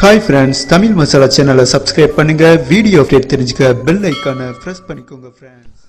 Hi friends, Tamil masala சேனலை subscribe பண்ணுங்க. Video update தெரிஞ்சுக்க பெல் ஐக்கானை பிரஸ் பண்ணிக்கோங்க.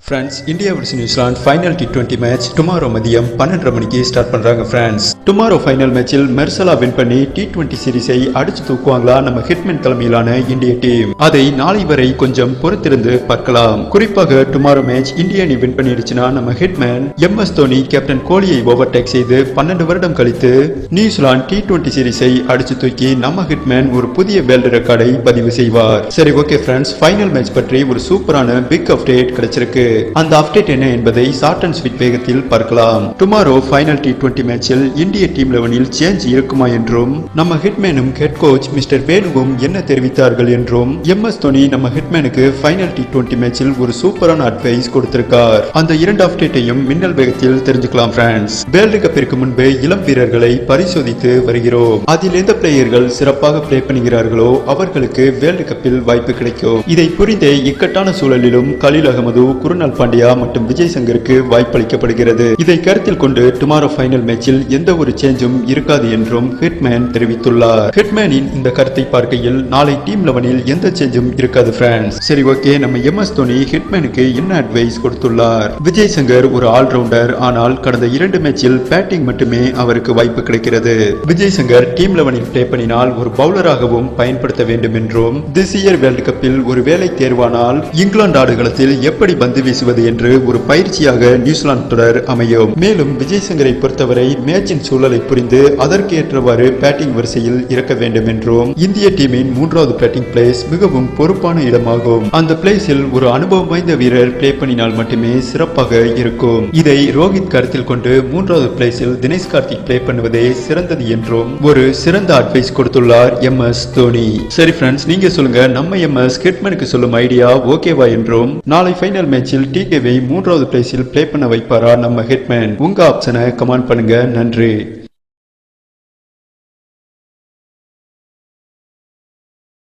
Friends, India vs New Zealand final T20 match tomorrow மதியம் 12:30 மணிக்கு ஸ்டார்ட் பண்றாங்க. ஃப்ரெண்ட்ஸ், டுமாரோ ஃபைனல் மேட்சில் மெர்சலா வின் பண்ணி T20 சீரிஸை அடிச்சு தூக்குவாங்களா நம்ம ஹிட்மேன் தலைமையிலான இந்திய டீம்? அதை நாளை வரை கொஞ்சம் பொறுத்திருந்து பார்க்கலாம். குறிப்பாக டுமாரோ மேட்ச் இந்திய அணி வின் பண்ணிடுச்சுன்னா நம்ம ஹிட்மேன் MS தோனி கேப்டன் கோலியை ஓவர்டேக் செய்து 12 வருடம் கழித்து நியூசிலாந்து T20 சீரிஸை அடிச்சு தூக்கி நம்ம ஹிட்மேன் ஒரு புதிய வேர்ல்டு ரெக்கார்டை பதிவு செய்வார். சரி, ஓகே ஃப்ரெண்ட்ஸ், ஃபைனல் மேட்ச் பற்றி ஒரு சூப்பரான பிக் அப்டேட் கிடைச்சிருக்கு. அந்த அப்டேட் என்ன என்பதை ஷார்ட் அண்ட் ஸ்வீட் வேகத்தில் பார்க்கலாம். டுமாரோ ஃபைனல் T20 மேட்சில் இந்திய டீம் 11 சேஞ்ச் இருக்குமா என்றும் நம்ம ஹிட்மேனும் ஹெட் கோச் மிஸ்டர் வேணுவும் என்ன தெரிவித்தார்கள் என்றும் MS தோனி நம்ம ஹிட்மேனுக்கு ஃபைனல் T20 மேட்சில் ஒரு சூப்பரான அட்வைஸ் கொடுத்திருக்கார். அந்த இரண்டு அப்டேட்டையும் மின்னல் வேகத்தில் தெரிஞ்சுக்கலாம். ஃப்ரெண்ட்ஸ், வேர்ல்டு கப்பிற்கு முன்பு இளம் வீரர்களை பரிசோதித்து வருகிறோம். அதில் எந்த பிளேயர்கள் சிறப்பாக பிளே பண்ணுகிறார்களோ அவர்களுக்கு வேர்ல்டு கப்பில் வாய்ப்பு கிடைக்கும். இதை புரிந்த இக்கட்டான சூழலிலும் கலீல் அகமது, குருணால் பாண்டியா மற்றும் விஜய் சங்கருக்கு வாய்ப்பளிக்கப்படுகிறது. இதை கருத்தில் கொண்டு டுமாரோ ஃபைனல் மேட்சில் எந்த ஒரு சேஞ்சும் இருக்காது என்றும் ஹிட்மேன் தெரிவித்துள்ளார். ஹிட்மேனின் இந்த கருத்தை பார்க்கையில் நாளை டீம் 11 எந்த சேஞ்சும் இருக்காது. ஃப்ரெண்ட்ஸ், சரி, ஓகே, நம்ம MS தோனி ஹிட்மேனுக்கு என்ன அட்வைஸ் கொடுத்துள்ளார்? விஜய் சங்கர் ஒரு ஆல்ரவுண்டர், ஆனால் கடந்த 2 மேட்சில் பேட்டிங் மட்டுமே அவருக்கு வாய்ப்பு கிடைக்கிறது. விஜய் சங்கர் டீம் 11 பிளே பண்ணினால் ஒரு பவுலராகவும் பயன்படுத்த வேண்டும் என்றும் திஸ் இயர் வேர்ல்டு கப்பில் ஒரு வேலை தேர்வானால் இங்கிலாந்து ஆடுகளத்தில் எப்படி பந்து வீசுவது என்று ஒரு பயிற்சியாக நியூசிலாந்து தொடர் அமையும். மேலும் விஜய் சங்கரை பொறுத்தவரை மேட்சின் சூழலை புரிந்து அதற்கு ஏற்றவாறு பேட்டிங் வரிசையில் இறக்க வேண்டும் என்றும் இந்திய டீமின் 3வது பேட்டிங் பிளேஸ் மிகவும் பொறுப்பான இடமாகும். அந்த பிளேஸில் ஒரு அனுபவம் வாய்ந்த வீரர் பிளே பண்ணினால் மட்டுமே சிறப்பாக இருக்கும். இதை ரோஹித் கருத்தில் கொண்டு 3வது பிளேஸில் தினேஷ் கார்த்திக் பிளே பண்ணுவதே சிறந்தது என்றும் ஒரு சிறந்த அட்வைஸ் கொடுத்துள்ளார் MS தோனி. சரி ஃப்ரெண்ட்ஸ், நீங்க சொல்லுங்க, நம்ம MS ஹிட்மேனுக்கு சொல்லும் ஐடியா ஓகேவா என்றும் நாளை ஃபைனல் மேட்சில் TKவை 3வது பிளேஸில் பிளே பண்ண வைப்பாரா நம்ம ஹிட்மேன்? உங்க ஆப்ஷனை கமெண்ட் பண்ணுங்க. நன்றி.